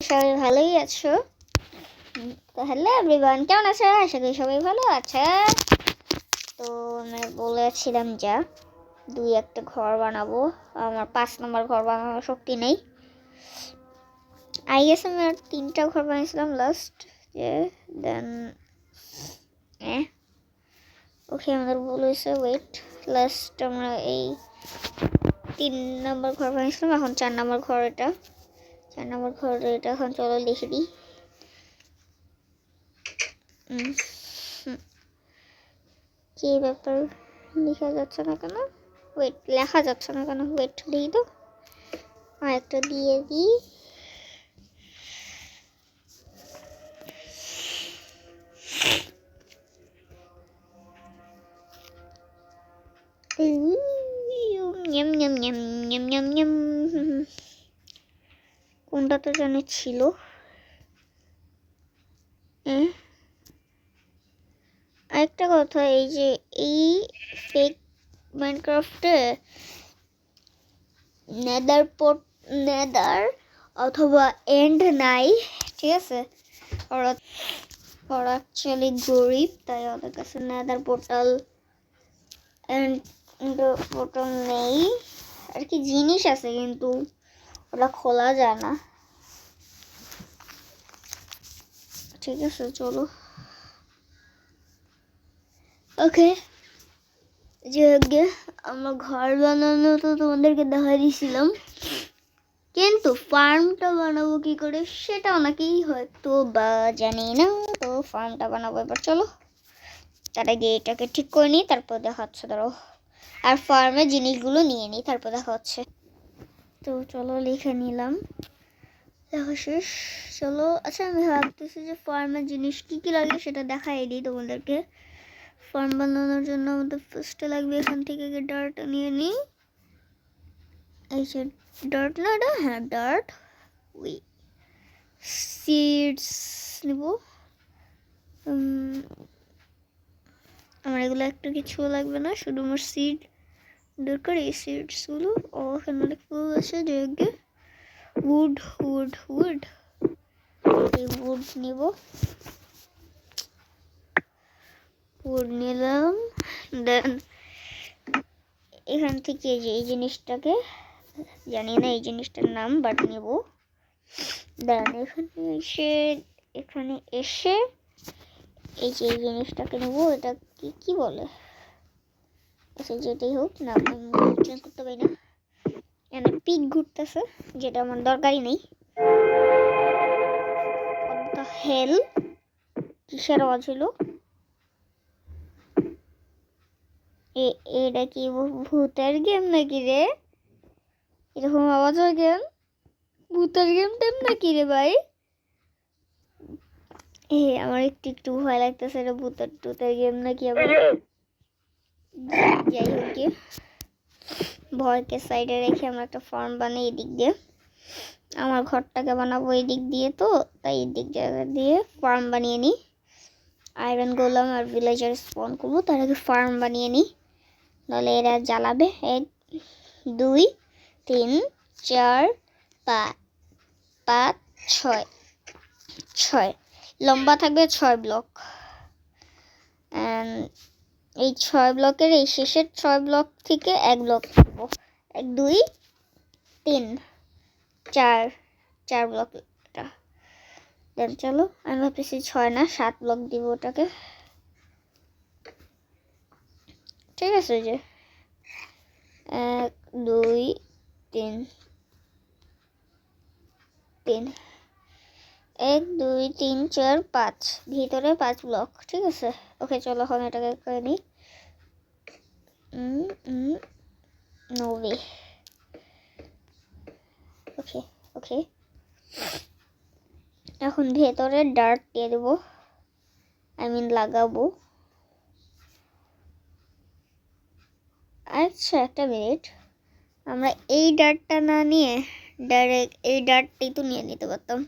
সবাই ভালোই আছো? তো হ্যালো এভরিওয়ান, কেমন আছো? আশা করি সবাই ভালো আছে। তো আমি বলেছিলাম যা একটা ঘর বানাবো। আমার 5 নম্বর ঘর বানানোর শক্তি নেই। আই গেস আমি আর 3টা ঘর বানিয়েছিলাম লাস্ট। দেন ওকে আমাদের বলেছে ওয়েট, লাস্ট আমরা এই 3 নম্বর ঘর বানিয়েছিলাম। এখন 4 নম্বর ঘর, এটা 4 নম্বর ঘর। এটা এখন চলো লিখে দিই। কি ব্যাপার, লেখা যাচ্ছে না কেন? ওয়েট, লেখা যাচ্ছে না কেন? ওয়েট দিই তো, আর একটা দিয়ে দিই। কোনটা তো জানি ছিল। আরেকটা কথা, এই যে এই ফেক মাইনক্রাফটে নেদার অথবা এন্ড নাই, ঠিক আছে? ওরা অ্যাকচুয়ালি গরিব, তাই ওদের কাছে নেদার পোর্টাল এন্ড পোর্টাল নেই। আর কি জিনিস আছে কিন্তু ওটা খোলা যায় না। ঠিক আছে চলো, ওকে। যে আমার ঘর বানানো তো তোমাদেরকে দেখা দিয়েছিলাম, কিন্তু ফার্মটা বানাবো কি করে সেটা অনেকেই হয়তো বা জানি না। তো ফার্মটা বানাবো এবার, চলো তার আগে এটাকে ঠিক করে নিই, তারপর দেখা হচ্ছে। ধরো আর ফার্মের জিনিসগুলো নিয়ে নিই, তারপর দেখা হচ্ছে। তো চলো লিখে নিলাম, দেখা শেষ। চলো, আচ্ছা আমি ভাবতেছি যে ফার্মের জিনিস কী কী লাগে সেটা দেখাই দিই তোমাদেরকে। ফার্ম বানানোর জন্য আমাদের ফার্স্টে লাগবে এখান থেকে ডার্ট নিয়ে নিই। এই যে ডার্ট না, এটা হ্যাঁ ডার্ট। ওই সিডস নেব। আমার এগুলো একটু কিছু লাগবে না, শুধু আমার সিড দরকার। এই সিডসগুলো এখানে অনেক ফুল আছে। যে উড উড উড এই উড নেব, উড নিলাম। দেন এখান থেকে যে এই জিনিসটাকে জানি না এই জিনিসটার নাম, বাট নেব। দেন এখানে এসে এই যে এই জিনিসটাকে নেব। এটা কি বলে? আচ্ছা যেটাই হোক না, চেঞ্জ করতে পারি না। এখানে পিক ঘুরতেছে, যেটা আমার দরকারই নেই। হেল, কিসের আওয়াজ হলো? এটা কি ভূতের গেম নাকি রে? এরকম আওয়াজ হয় কেন? ভূতের গেম টেম নাকি রে ভাই? আমার একটু ভয় লাগতেছে, এটা ভূতের গেম নাকি আবার। যাই হোক, গিয়ে ভয়কে সাইডে রেখে আমরা একটা ফার্ম বানাই এদিক দিয়ে। আমার ঘরটাকে বানাবো এই দিক দিয়ে, তো তাই এই দিক জায়গা দিয়ে ফার্ম বানিয়ে নিই। আয়রন গোলাম আর ভিলেজার স্পন করবো, তার আগে ফার্ম বানিয়ে নিই, নাহলে এরা জ্বালাবে। 1 2 3 4 5 6 লম্বা থাকবে 6 ব্লক। এই 6 ব্লকের এই শেষের 6 ব্লক থেকে 1 ব্লক থাকবো। 1 2 3 4 ব্লক এটা। দেন চলো, আমি ভাবতেছি 6 না 7 ব্লক দিব ওটাকে। ঠিক আছে, যে 1 2 3 1 2 3 4 5 ভিতরে 5 ব্লক। ঠিক আছে, ওকে চলো এখন এটাকে করে নিই। No way. ওকে ওকে, এখন ভেতরে ডার্ট দিয়ে দেবো, লাগাবো। আচ্ছা একটা মিনিট, আমরা এই ডার্টটা না নিয়ে ডাইরেক্ট এই ডার্টটাই তো নিয়ে নিতে পারতাম।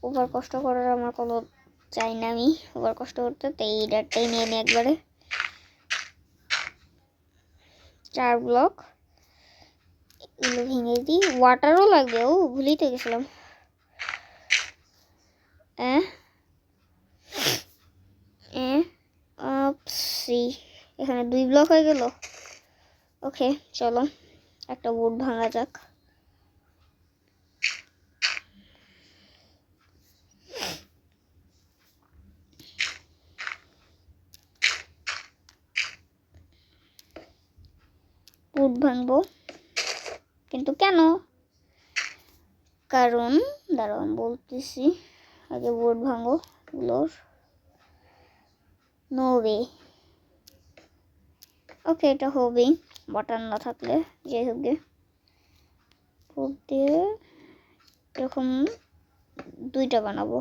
ওভার কষ্ট করার আমার কোনো চাই না, আমি ওভার কষ্ট করতে, তাই এই ডার্টটাই নিয়ে নিই একবারে। 4 ব্লক এগুলো ভেঙে দিই। ওয়াটারও লাগবে, ভুলেই তো গেছিলাম। সি এখানে 2 ব্লক হয়ে গেল। ওকে চলো একটা উড ভাঙা যাক। উড ভাঙবো কিন্তু কেন? কারণ দাঁড়াও বলতেছি, আগে উড ভাঙো ফ্লোর। No way. ওকে এটা হবেই বাটন না থাকলে। যাই হোক গে উড দিয়ে এরকম 2টা বানাবো,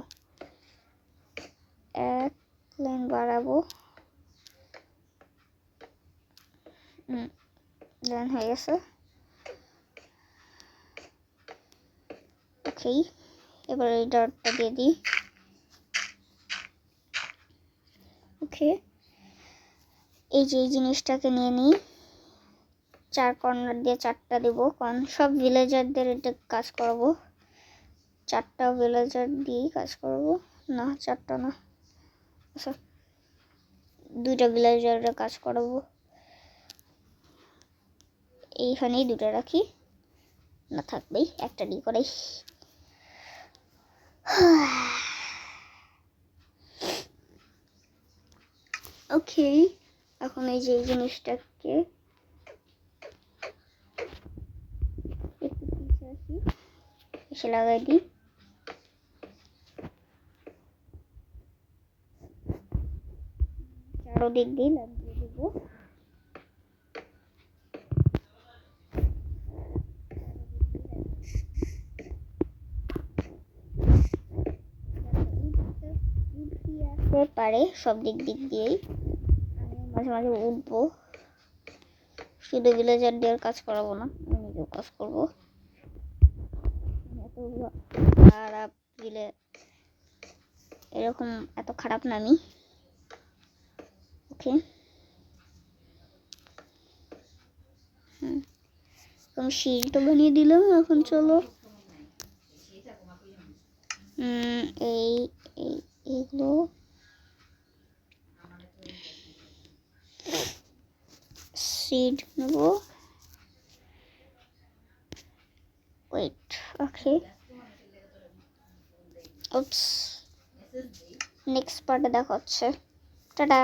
1 লাইন বাড়াবো। লাইন হয়ে গেছে। ওকে এবার এই ডটটা দিয়ে দিই। ওকে এই যে এই জিনিসটাকে নিয়ে নিই, 4 কর্নার দিয়ে 4টা দেবো, কারণ সব ভিলেজারদের এটা কাজ করবো। 4টা ভিলেজার দিয়েই কাজ করবো। না 4টা না, আচ্ছা 2টা ভিলেজারের কাজ করবো। এইখানেই 2টা রাখি, না থাকবেই একটা ডি করাই। ওকে এখন এই যে জিনিসটাকে একটু পিছে আসি, এসে লাগাই দিই। চারোদিক দিয়ে লাগিয়ে দেবো। পারে সব দিক দিয়েই আমি মাঝে মাঝে উঠবো, শুধু ভিলেজার দিয়ে কাজ করাবো না, আমি নিজেও কাজ করবো। খারাপ দিলে এরকম এত খারাপ না আমি। ওকে এখন শিলটা বানিয়ে দিলাম। এখন চলো এইগুলো সিড নেব। ওয়েট ওকে নেক্সট পার্টে দেখা হচ্ছে। টাটা।